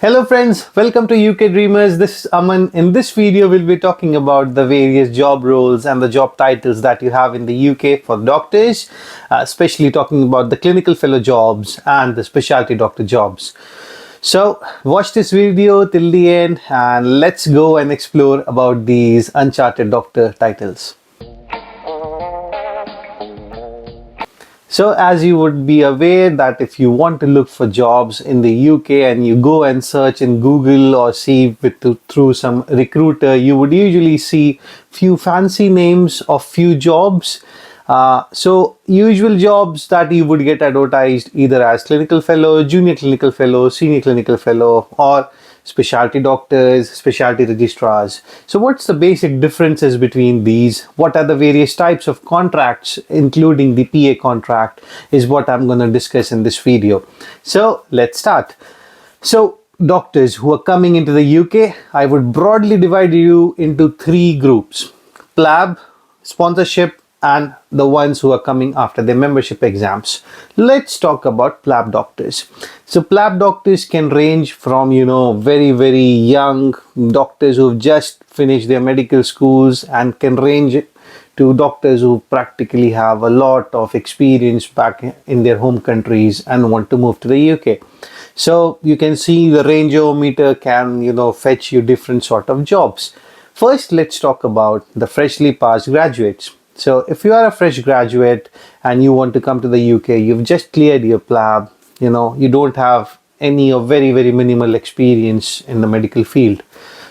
Hello friends, welcome to UK Dreamers. This is Aman. In this video, we'll be talking about the various job roles and the job titles that you have in the UK for doctors, especially talking about the clinical fellow jobs and the specialty doctor jobs. So watch this video till the end and let's go and explore about these uncharted doctor titles. So as you would be aware that if you want to look for jobs in the UK and you go and search in Google or see through some recruiter, you would usually see few fancy names of few jobs. So usual jobs that you would get advertised either as clinical fellow, junior clinical fellow, senior clinical fellow, or specialty doctors, specialty registrars. So what's the basic differences between these? What are the various types of contracts, including the PA contract, is what I'm going to discuss in this video. So let's start. So doctors who are coming into the UK, I would broadly divide you into three groups: plab, sponsorship, and the ones who are coming after their membership exams. Let's talk about plab doctors. So plab doctors can range from, very young doctors who've just finished their medical schools and can range to doctors who practically have a lot of experience back in their home countries and want to move to the UK. So you can see the range-o-meter can, fetch you different sort of jobs. First, let's talk about the freshly passed graduates. So if you are a fresh graduate and you want to come to the UK, you've just cleared your plab, you don't have any or very minimal experience in the medical field.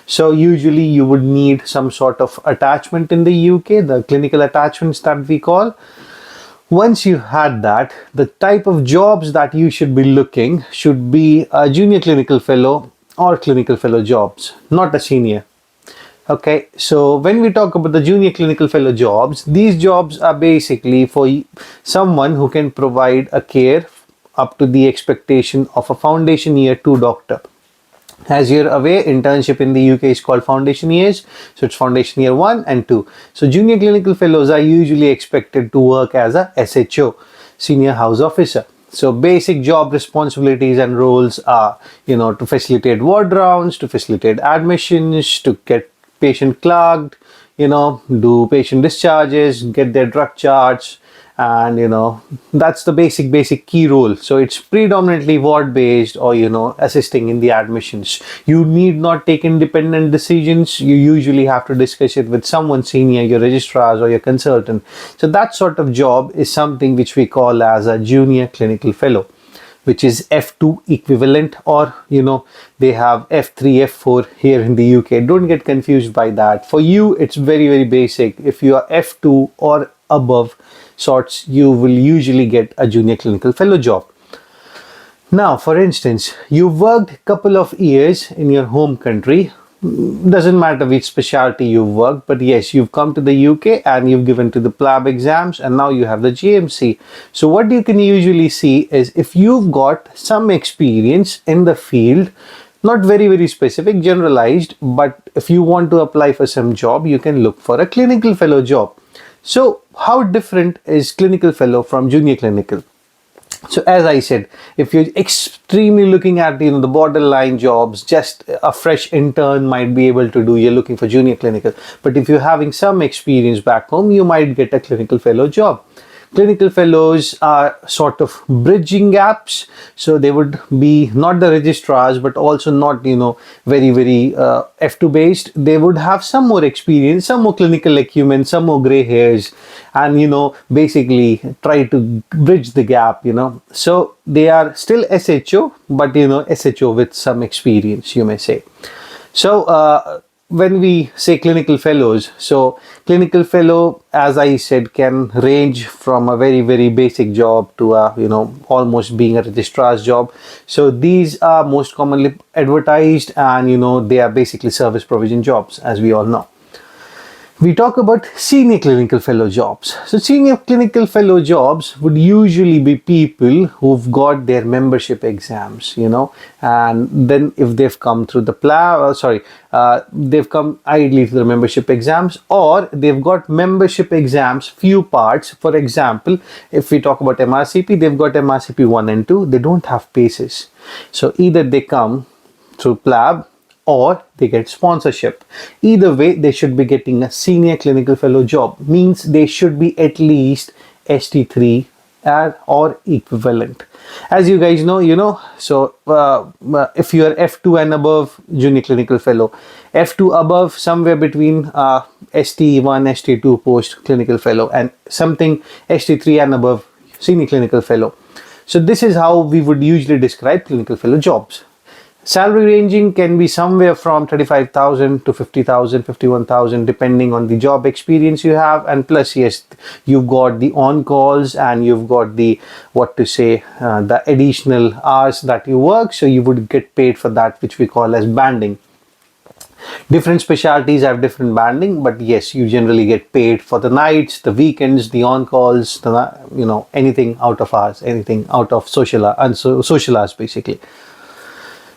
So usually you would need some sort of attachment in the UK, the clinical attachments that we call. Once you had that, the type of jobs that you should be looking should be a junior clinical fellow or clinical fellow jobs, not a senior. Okay, so when we talk about the junior clinical fellow jobs, these jobs are basically for someone who can provide a care up to the expectation of a foundation year 2 doctor. As you're aware, internship in the UK is called foundation years. So it's foundation year 1 and 2. So junior clinical fellows are usually expected to work as a SHO, senior house officer. So basic job responsibilities and roles are, to facilitate ward rounds, to facilitate admissions, to get patient clogged, do patient discharges, get their drug charts, and that's the basic key role. So it's predominantly ward based or assisting in the admissions. You need not take independent decisions. You usually have to discuss it with someone senior, your registrars or your consultant. So that sort of job is something which we call as a junior clinical fellow, which is F2 equivalent, or they have F3, F4 here in the UK. Don't get confused by that. For you, it's very basic. If you are F2 or above sorts, you will usually get a junior clinical fellow job. Now, for instance, you worked a couple of years in your home country. Doesn't matter which specialty you've worked, but yes, you've come to the UK and you've given to the plab exams and now you have the GMC. So what you can usually see is if you've got some experience in the field, not very specific, generalized, but if you want to apply for some job, you can look for a clinical fellow job. So how different is clinical fellow from junior clinical? So as I said, if you're extremely looking at the borderline jobs, just a fresh intern might be able to do, you're looking for junior clinical. But if you're having some experience back home, you might get a clinical fellow job. Clinical fellows are sort of bridging gaps. So they would be not the registrars, but also not, very F2 based. They would have some more experience, some more clinical acumen, some more gray hairs, and, basically try to bridge the gap, So they are still SHO, but, SHO with some experience, you may say. So, when we say clinical fellows, so clinical fellow, as I said, can range from a very basic job to a, almost being a registrar's job. So these are most commonly advertised and, they are basically service provision jobs, as we all know. We talk about senior clinical fellow jobs. So senior clinical fellow jobs would usually be people who've got their membership exams, and then if they've come through the they've come ideally to the membership exams, or they've got membership exams, few parts. For example, if we talk about MRCP, they've got MRCP 1 and 2, they don't have PACES. So either they come through plab, or they get sponsorship. Either way, they should be getting a senior clinical fellow job. Means they should be at least ST3 or equivalent. As you guys know, so if you are F2 and above, junior clinical fellow. F2 above, somewhere between ST1, ST2 post clinical fellow, and something ST3 and above, senior clinical fellow. So this is how we would usually describe clinical fellow jobs. Salary ranging can be somewhere from 35,000 to 50,000, 51,000, depending on the job experience you have. And plus, yes, you've got the on-calls and you've got the, the additional hours that you work. So you would get paid for that, which we call as banding. Different specialties have different banding, but yes, you generally get paid for the nights, the weekends, the on-calls, anything out of hours, anything out of social hours, basically.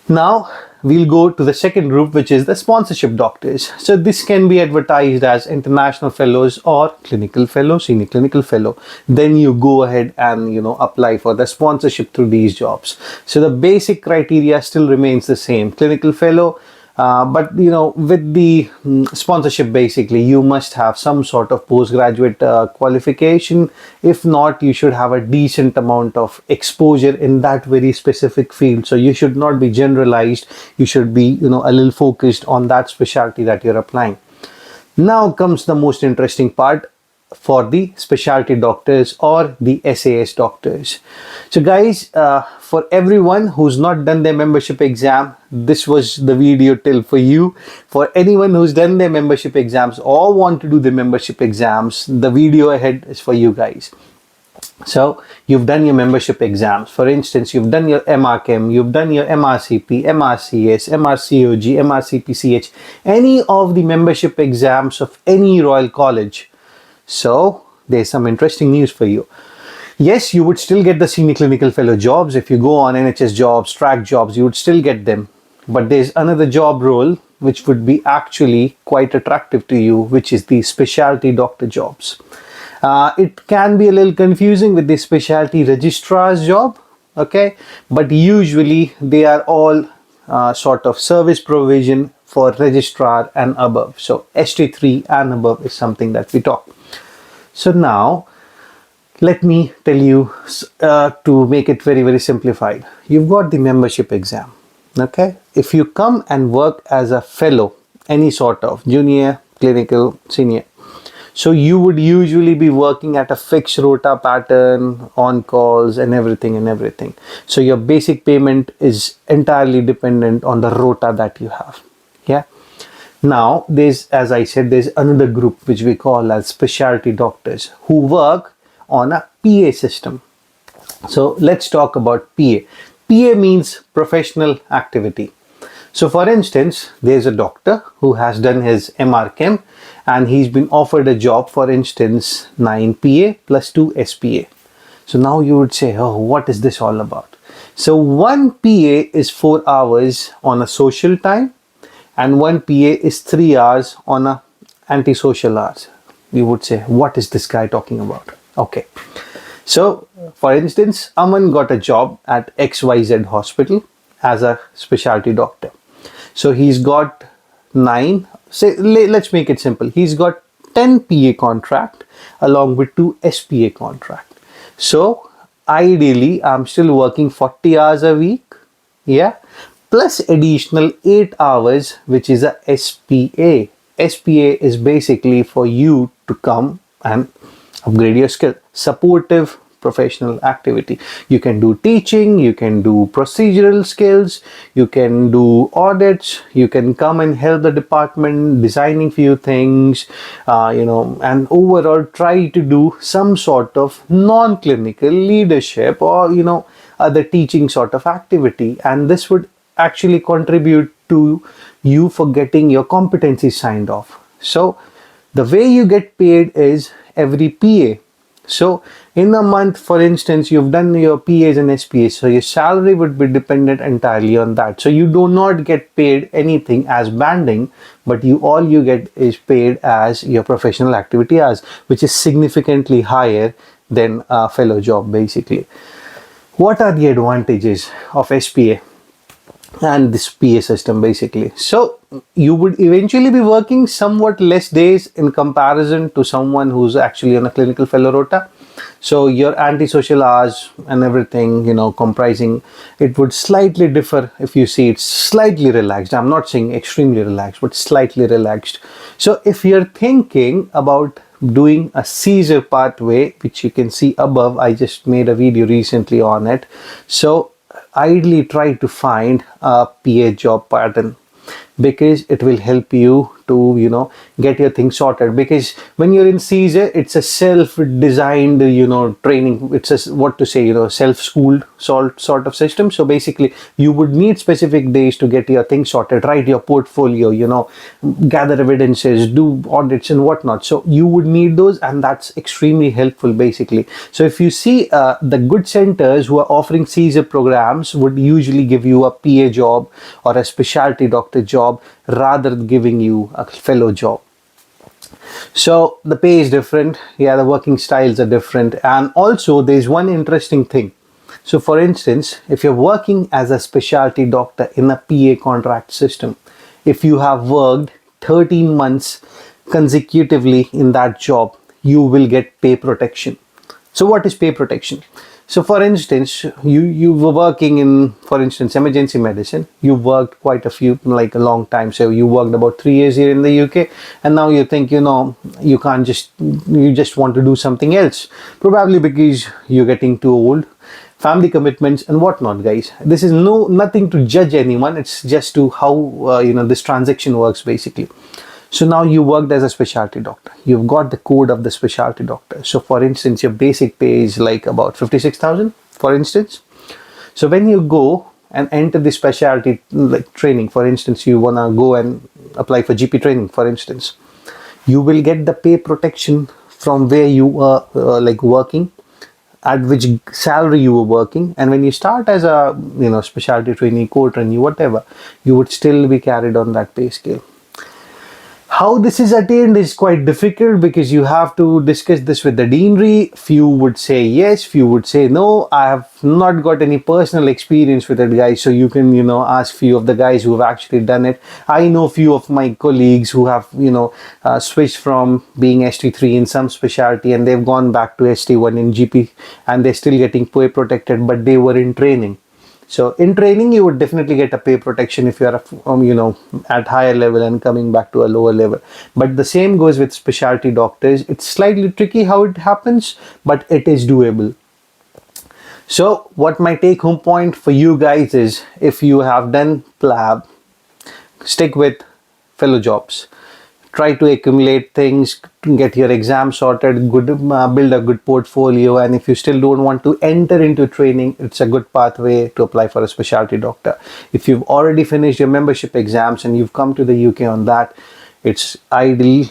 Now we'll go to the second group, which is the sponsorship doctors. So this can be advertised as international fellows or clinical fellow, senior clinical fellow. Then you go ahead and apply for the sponsorship through these jobs. So the basic criteria still remains the same: clinical fellow. But with the sponsorship, basically you must have some sort of postgraduate qualification. If not, you should have a decent amount of exposure in that very specific field. So you should not be generalized. You should be a little focused on that specialty that you're applying. Now comes the most interesting part for the specialty doctors or the SAS doctors. So guys, for everyone who's not done their membership exam, this was the video till for you. For anyone who's done their membership exams or want to do the membership exams, the video ahead is for you guys. So you've done your membership exams. For instance, you've done your MRChem, you've done your MRCP, MRCS, MRCOG, MRCPCH, any of the membership exams of any Royal College. So there's some interesting news for you. Yes, you would still get the senior clinical fellow jobs. If you go on NHS jobs, track jobs, you would still get them. But there's another job role which would be actually quite attractive to you, which is the specialty doctor jobs. It can be a little confusing with the specialty registrar's job, okay? But usually they are all sort of service provision for registrar and above. So ST3 and above is something that we talk. So now let me tell you to make it very, very simplified. You've got the membership exam, okay? If you come and work as a fellow, any sort of junior, clinical, senior, so you would usually be working at a fixed rota pattern, on calls and everything. So your basic payment is entirely dependent on the rota that you have. Yeah. Now there's, as I said, there's another group which we call as specialty doctors who work on a PA system. So let's talk about PA. PA means professional activity. So for instance, there's a doctor who has done his MRChem and he's been offered a job, for instance, 9 PA plus 2 SPA. So now you would say, oh, what is this all about? So 1 PA is 4 hours on a social time and 1 PA is 3 hours on a antisocial hours. You would say, what is this guy talking about? Okay. So for instance, Aman got a job at XYZ hospital as a specialty doctor. So he's got 9, say, let's make it simple. He's got 10 PA contract along with 2 SPA contract. So ideally, I'm still working 40 hours a week. Yeah. Plus additional 8 hours, which is a SPA. SPA is basically for you to come and upgrade your skill. Supportive professional activity. You can do teaching, you can do procedural skills, you can do audits, you can come and help the department designing few things, and overall try to do some sort of non-clinical leadership or, other teaching sort of activity. And this would actually contribute to you for getting your competency signed off. So the way you get paid is every PA. So in a month, for instance, you've done your PAs and SPAs, so your salary would be dependent entirely on that. So you do not get paid anything as banding, but all you get is paid as your professional activity hours, which is significantly higher than a fellow job basically. What are the advantages of SPA? and this PA system basically. So you would eventually be working somewhat less days in comparison to someone who's actually on a clinical fellow rota. So your antisocial hours and everything, comprising, it would slightly differ. If you see, it's slightly relaxed. I'm not saying extremely relaxed, but slightly relaxed. So if you're thinking about doing a CESR pathway, which you can see above, I just made a video recently on it. So ideally try to find a PA job pattern, because it will help you to get your things sorted. Because when you're in CESR, it's a self-designed training. It's a, what to say, self-schooled sort of system. So basically you would need specific days to get your things sorted, write your portfolio, gather evidences, do audits and whatnot. So you would need those, and that's extremely helpful basically. So if you see, the good centers who are offering CESR programs would usually give you a PA job or a specialty doctor job rather than giving you a fellow job. So the pay is different, yeah, the working styles are different, and also there's one interesting thing. So for instance, if you're working as a specialty doctor in a PA contract system, if you have worked 13 months consecutively in that job, you will get pay protection. So what is pay protection? So for instance, you were working in, for instance, emergency medicine. You worked quite a few, like a long time. So you worked about 3 years here in the UK, and now you think, you can't just, you just want to do something else. Probably because you're getting too old, family commitments and whatnot, guys. This is nothing to judge anyone. It's just to how this transaction works basically. So now you worked as a specialty doctor. You've got the code of the specialty doctor. So for instance, your basic pay is like about 56,000, for instance. So when you go and enter the specialty like training, for instance, you want to go and apply for GP training, for instance, you will get the pay protection from where you are like working, at which salary you were working. And when you start as a specialty trainee, core trainee, whatever, you would still be carried on that pay scale. How this is attained is quite difficult, because you have to discuss this with the deanery. Few would say yes, few would say no. I have not got any personal experience with it, guys. So you can, ask few of the guys who have actually done it. I know few of my colleagues who have, switched from being ST3 in some specialty, and they've gone back to ST1 in GP, and they're still getting pay protected, but they were in training. So in training, you would definitely get a pay protection if you are, at higher level and coming back to a lower level. But the same goes with specialty doctors. It's slightly tricky how it happens, but it is doable. So what my take home point for you guys is, if you have done plab, stick with fellow jobs. Try to accumulate things, get your exam sorted, build a good portfolio. And if you still don't want to enter into training, it's a good pathway to apply for a specialty doctor. If you've already finished your membership exams and you've come to the UK on that, it's ideal.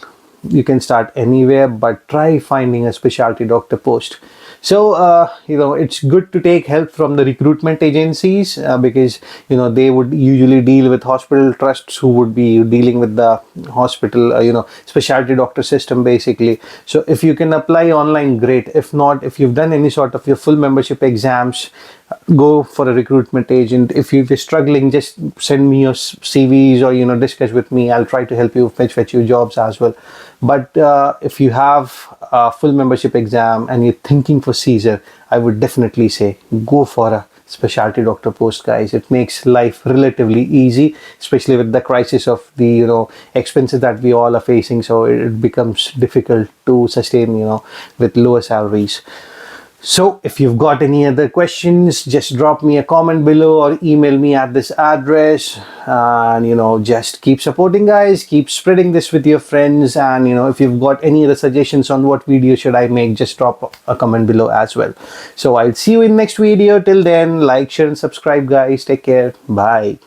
You can start anywhere, but try finding a specialty doctor post. So it's good to take help from the recruitment agencies, because they would usually deal with hospital trusts who would be dealing with the hospital specialty doctor system basically. So if you can apply online, great. If not, if you've done any sort of your full membership exams, go for a recruitment agent. If you're struggling, just send me your CVs, or discuss with me. I'll try to help you fetch you jobs as well. But if you have a full membership exam and you're thinking for CESR, I would definitely say go for a specialty doctor post, guys. It makes life relatively easy, especially with the crisis of the expenses that we all are facing. So it becomes difficult to sustain with lower salaries. So if you've got any other questions, just drop me a comment below or email me at this address. And just keep supporting, guys. Keep spreading this with your friends. And if you've got any other suggestions on what video should I make, just drop a comment below as well. So I'll see you in next video. Till then, like, share and subscribe, guys. Take care. Bye.